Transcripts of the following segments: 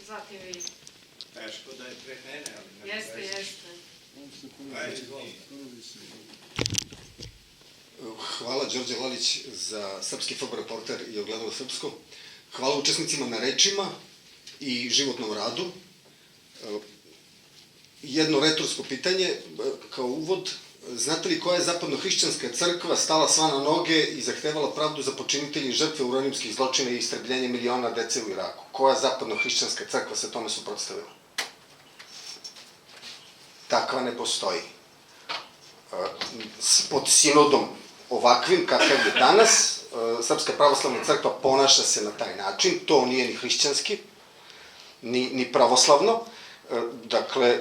zatim vi. Teško da je pre mene, ali... Jeste. Hvala Đorđe Lalić za Srpski fotoreporter i Ogledalo srpsko. Hvala učesnicima na rečima i životnom radu. Jedno retorsko pitanje, kao uvod. Znate li koja je zapadno-hrišćanska crkva stala sva na noge i zahtevala pravdu za počinitelje i žrtve uranijumskih zločina i istrebljenje miliona dece u Iraku? Koja zapadno-hrišćanska crkva se tome suprotstavila? Takva ne postoji. Pod sinodom ovakvim kakav je danas, Srpska pravoslavna crkva ponaša se na taj način, to nije ni hrišćanski, ni pravoslavno. Dakle,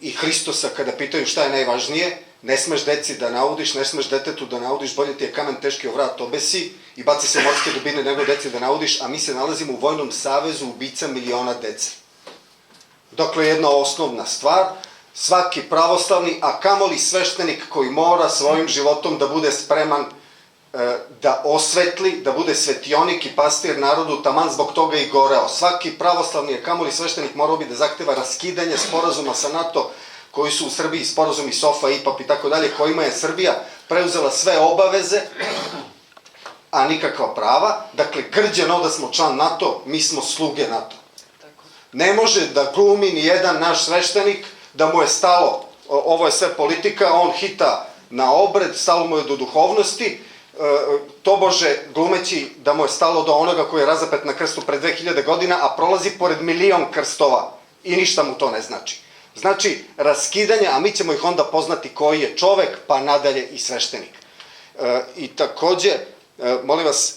i Hristosa kada pitaju šta je najvažnije, ne smeš deci da naudiš, ne smeš detetu da naudiš, bolje ti je kamen teški o vrat obesi i baci se u morske dubine nego deci da naudiš, a mi se nalazimo u vojnom savezu ubica miliona dece. Dakle, jedna osnovna stvar, svaki pravoslavni, a kamoli sveštenik koji mora svojim životom da bude spreman da osvetli, da bude svetionik i pastir narodu, taman zbog toga i goreo. Svaki pravoslavni, a kamoli sveštenik morao bi da zahteva raskidanje sporazuma sa NATO, koji su u Srbiji sporazumi SOFA, IPAP i tako dalje, kojima je Srbija preuzela sve obaveze, a nikakva prava. Dakle, grđeno da smo član NATO, mi smo sluge NATO. Ne može da glumi ni jedan naš sveštenik da mu je stalo, ovo je sve politika, on hita na obred, stalo mu je do duhovnosti, tobože glumeći da mu je stalo do onoga koji je razapet na krstu pred 2000 godina, a prolazi pored milion krstova i ništa mu to ne znači. Znači, raskidanje, a mi ćemo ih onda poznati koji je čovek, pa nadalje i sveštenik. I takođe, molim vas,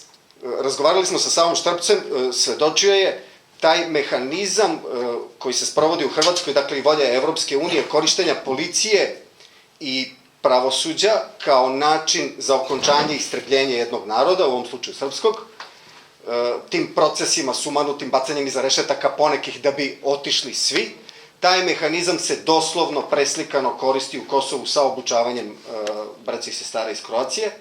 razgovarali smo sa Savom Štrpcem, svedočio je taj mehanizam koji se sprovodi u Hrvatskoj, dakle i volja Evropske unije, korištenja policije i pravosuđa kao način za okončanje i istrebljenje jednog naroda, u ovom slučaju srpskog, tim procesima sumanutim, bacanjem iza rešetaka ponekih da bi otišli svi. Taj mehanizam se doslovno preslikano koristi u Kosovu sa obučavanjem braće i sestara iz Kroacije.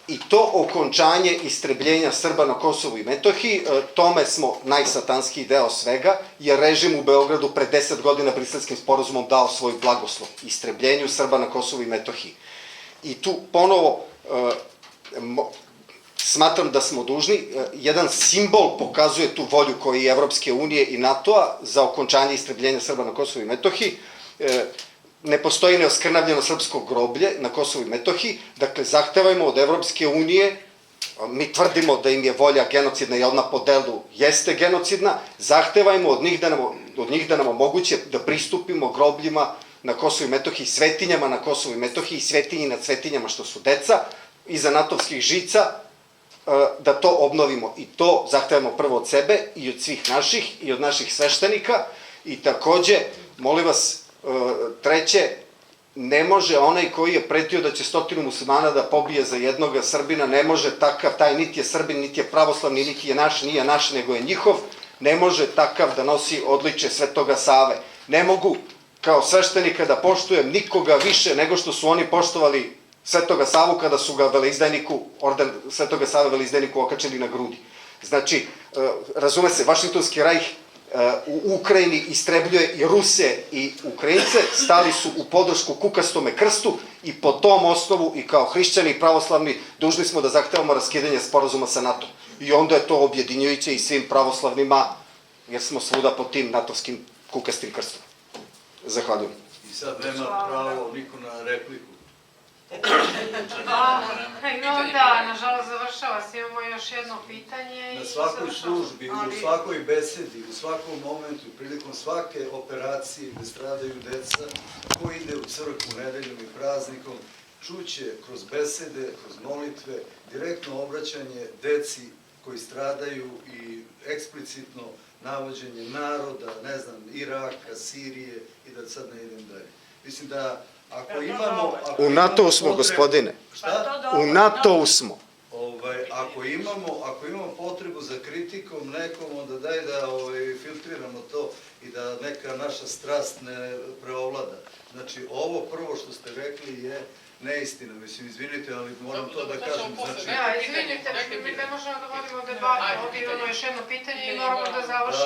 I to okončanje istrebljenja Srba na Kosovu i Metohiji, tome smo najsatanskiji deo svega, jer režim u Beogradu pre 10 godina Briselskim sporazumom dao svoj blagoslov istrebljenju Srba na Kosovu i Metohiji. I tu ponovo smatram da smo dužni, jedan simbol pokazuje tu volju koji je Evropske unije i NATO-a za okončanje istrebljenja Srba na Kosovu i Metohiji. Ne postoji neoskrnavljeno srpsko groblje na Kosovu i Metohiji, dakle zahtevajmo od Evropske unije, mi tvrdimo da im je volja genocidna i odmah po delu jeste genocidna, zahtevajmo od njih da nam omoguće da pristupimo grobljima na Kosovu i Metohiji, svetinjama na Kosovu i Metohiji, svetinji nad svetinjama što su deca, iza natovskih žica, da to obnovimo. I to zahtevamo prvo od sebe i od svih naših i od naših sveštenika. I takođe, molim vas, treće, ne može onaj koji je pretio da će 100 muslimana da pobije za jednoga Srbina, ne može takav, taj niti je Srbin, niti je pravoslavni, niti je naš, nije naš, nego je njihov, ne može takav da nosi odličje Svetoga Save. Ne mogu kao sveštenika da poštujem nikoga više nego što su oni poštovali Svetoga Savu kada su ga veleizdajniku, orden Svetoga Save veleizdajniku okačili na grudi. Znači, razume se, Vašingtonski rajh u Ukrajini istrebljuje i Ruse i Ukrajince, stali su u podršku kukastome krstu i po tom osnovu i kao hrišćani i pravoslavni dužni smo da zahtevamo raskidanje sporazuma sa NATO. I onda je to objedinjujuće i svim pravoslavnima, jer smo svuda pod tim natovskim kukastim krstom. Zahvaljujem. I sad nema pravo niko na repliku. Da, nažalost završava se, imamo još jedno pitanje. Na svakoj službi, u svakoj besedi, u svakom momentu, prilikom svake operacije gde stradaju deca, ko ide u crkvu nedeljom i praznikom, čuće kroz besede, kroz molitve, direktno obraćanje deci koji stradaju i eksplicitno navođenje naroda, ne znam, Iraka, Sirije i da sad ne idem dalje. Mislim da ako imamo... U NATO-u smo, gospodine. Šta? U NATO-u smo. Ako imamo potrebu za kritikom nekom, onda daj da filtriramo to i da neka naša strast ne preovlada. Znači, ovo prvo što ste rekli je neistina. Mislim, izvinite, ali moram to da kažem. Izvinite, mi ne možemo da vodimo debatu. Ovdje imamo još jedno pitanje i moramo da završimo.